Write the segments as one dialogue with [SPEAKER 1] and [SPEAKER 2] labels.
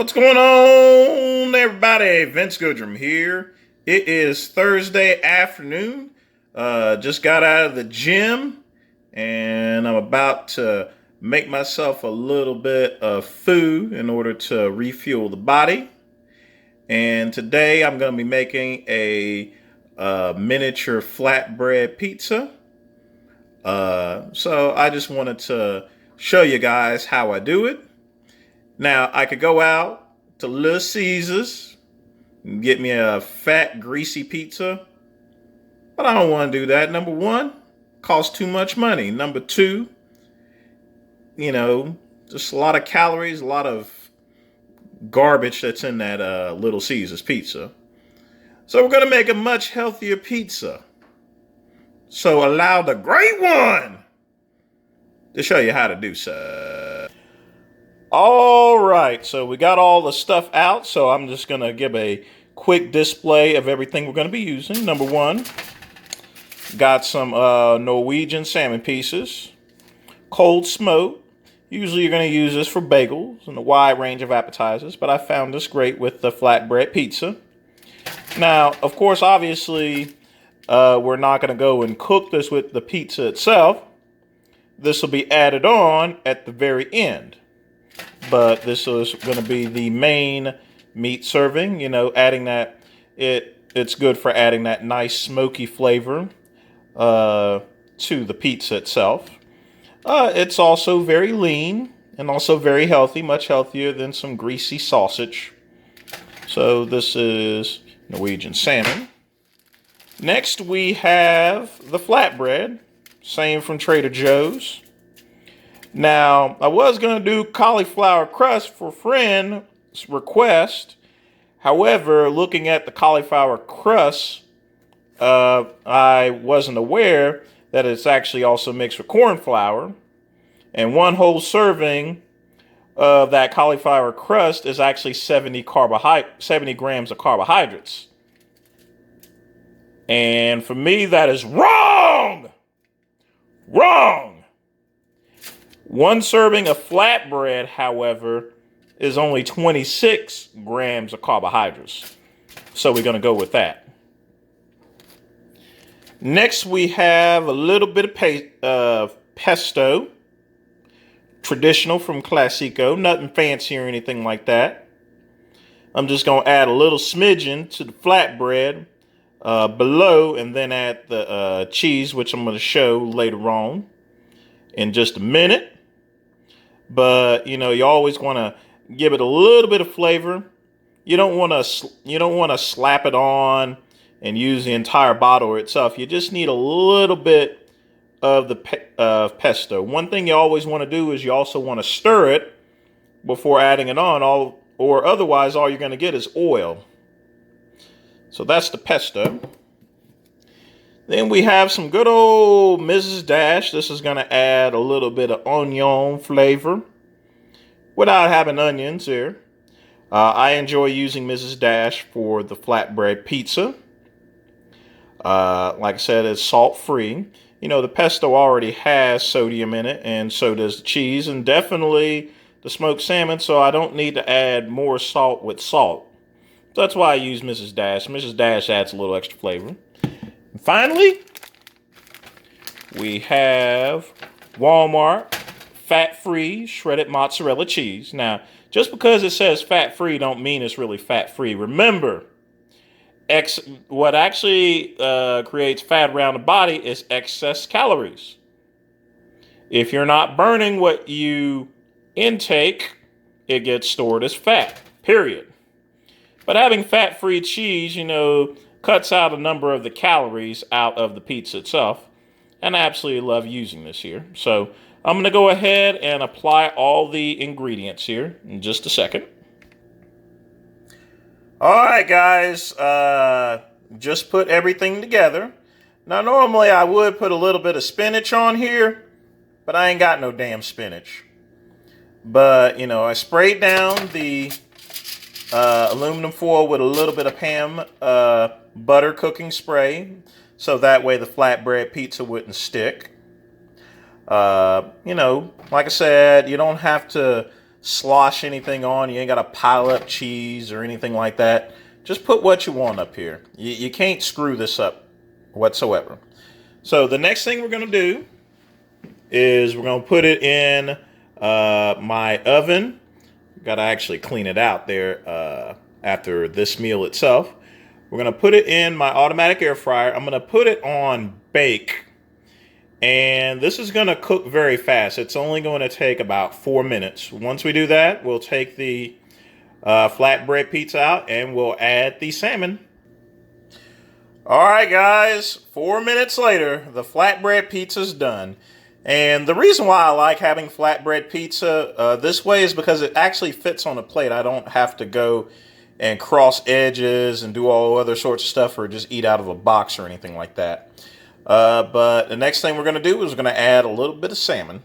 [SPEAKER 1] What's going on, everybody? Vince Goodrum here. It is Thursday afternoon. Just got out of the gym, and I'm about to make myself a little bit of food in order to refuel the body. And today I'm going to be making a miniature flatbread pizza. So I just wanted to show you guys how I do it. Now, I could go out to Little Caesars and get me a fat, greasy pizza, but I don't want to do that. Number one, costs too much money. Number two, just a lot of calories, a lot of garbage that's in that Little Caesars pizza. So we're going to make a much healthier pizza. So allow the great one to show you how to do so. All right, so we got all the stuff out, so I'm just going to give a quick display of everything we're going to be using. Number one, got some Norwegian salmon pieces, cold smoked. Usually you're going to use this for bagels and a wide range of appetizers, but I found this great with the flatbread pizza. Now, of course, obviously, we're not going to go and cook this with the pizza itself. This will be added on at the very end. But this is going to be the main meat serving, adding that, it's good for adding that nice smoky flavor to the pizza itself. It's also very lean and also very healthy, much healthier than some greasy sausage. So this is Norwegian salmon. Next we have the flatbread, same from Trader Joe's. Now, I was going to do cauliflower crust for a friend's request. However, looking at the cauliflower crust, I wasn't aware that it's actually also mixed with corn flour. And one whole serving of that cauliflower crust is actually 70 grams of carbohydrates. And for me, that is wrong! Wrong! One serving of flatbread, however, is only 26 grams of carbohydrates. So we're going to go with that. Next, we have a little bit of pesto. Traditional from Classico. Nothing fancy or anything like that. I'm just going to add a little smidgen to the flatbread below, and then add the cheese, which I'm going to show later on in just a minute. But you always want to give it a little bit of flavor. You don't want to slap it on and use the entire bottle itself. You just need a little bit of the pesto. One thing you always want to do is you also want to stir it before adding it on, or otherwise all you're going to get is oil. So that's the pesto. Then we have some good old Mrs. Dash. This is going to add a little bit of onion flavor without having onions here. I enjoy using Mrs. Dash for the flatbread pizza. Like I said, it's salt-free. The pesto already has sodium in it, and so does the cheese, and definitely the smoked salmon, so I don't need to add more salt with salt. So that's why I use Mrs. Dash. Mrs. Dash adds a little extra flavor. And finally, we have Walmart fat-free shredded mozzarella cheese. Now, just because it says fat-free don't mean it's really fat-free. Remember, what actually creates fat around the body is excess calories. If you're not burning what you intake, it gets stored as fat, period. But having fat-free cheese, cuts out a number of the calories out of the pizza itself. And I absolutely love using this here. So I'm going to go ahead and apply all the ingredients here in just a second. All right, guys. Just put everything together. Now, normally I would put a little bit of spinach on here, but I ain't got no damn spinach. But, I sprayed down the aluminum foil with a little bit of ham butter cooking spray, so that way the flatbread pizza wouldn't stick. Like I said, you don't have to slosh anything on. You ain't got to pile up cheese or anything like that. Just put what you want up here. You can't screw this up whatsoever. So the next thing we're going to do is we're going to put it in my oven. Got to actually clean it out there after this meal itself. We're going to put it in my automatic air fryer. I'm going to put it on bake. And this is going to cook very fast. It's only going to take about 4 minutes. Once we do that, we'll take the flatbread pizza out and we'll add the salmon. All right, guys, 4 minutes later, the flatbread pizza's done. And the reason why I like having flatbread pizza this way is because it actually fits on a plate. I don't have to go and cross edges and do all other sorts of stuff or just eat out of a box or anything like that. But the next thing we're going to do is we're going to add a little bit of salmon.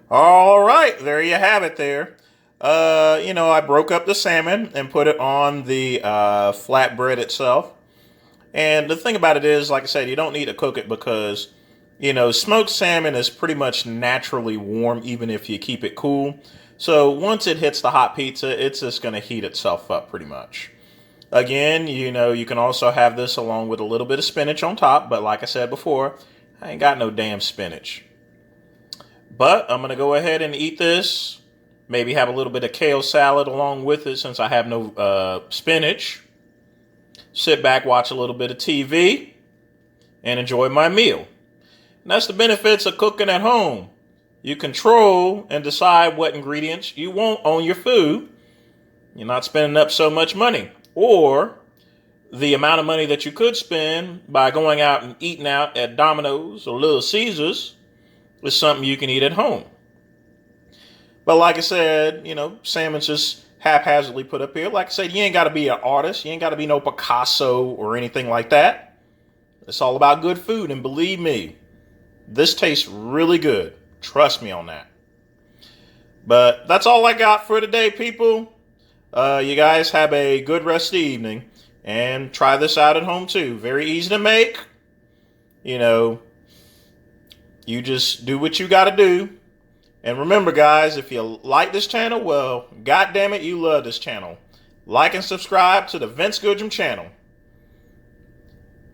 [SPEAKER 1] All right, there you have it there. I broke up the salmon and put it on the flatbread itself. And the thing about it is, like I said, you don't need to cook it because, smoked salmon is pretty much naturally warm even if you keep it cool. So once it hits the hot pizza, it's just going to heat itself up pretty much. Again, you can also have this along with a little bit of spinach on top. But like I said before, I ain't got no damn spinach. But I'm going to go ahead and eat this. Maybe have a little bit of kale salad along with it since I have no spinach. Sit back, watch a little bit of TV, and enjoy my meal. And that's the benefits of cooking at home. You control and decide what ingredients you want on your food. You're not spending up so much money. Or the amount of money that you could spend by going out and eating out at Domino's or Little Caesars is something you can eat at home. But like I said, salmon's just haphazardly put up here. Like I said, you ain't got to be an artist. You ain't got to be no Picasso or anything like that. It's all about good food. And believe me, this tastes really good. Trust me on that. But that's all I got for today, people. You guys have a good rest of the evening and try this out at home too. Very easy to make. You just do what you got to do. And remember, guys, if you like this channel, well, God damn it, you love this channel. Like and subscribe to the Vince Goodrum channel.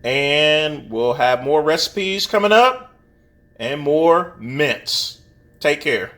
[SPEAKER 1] And we'll have more recipes coming up and more mints. Take care.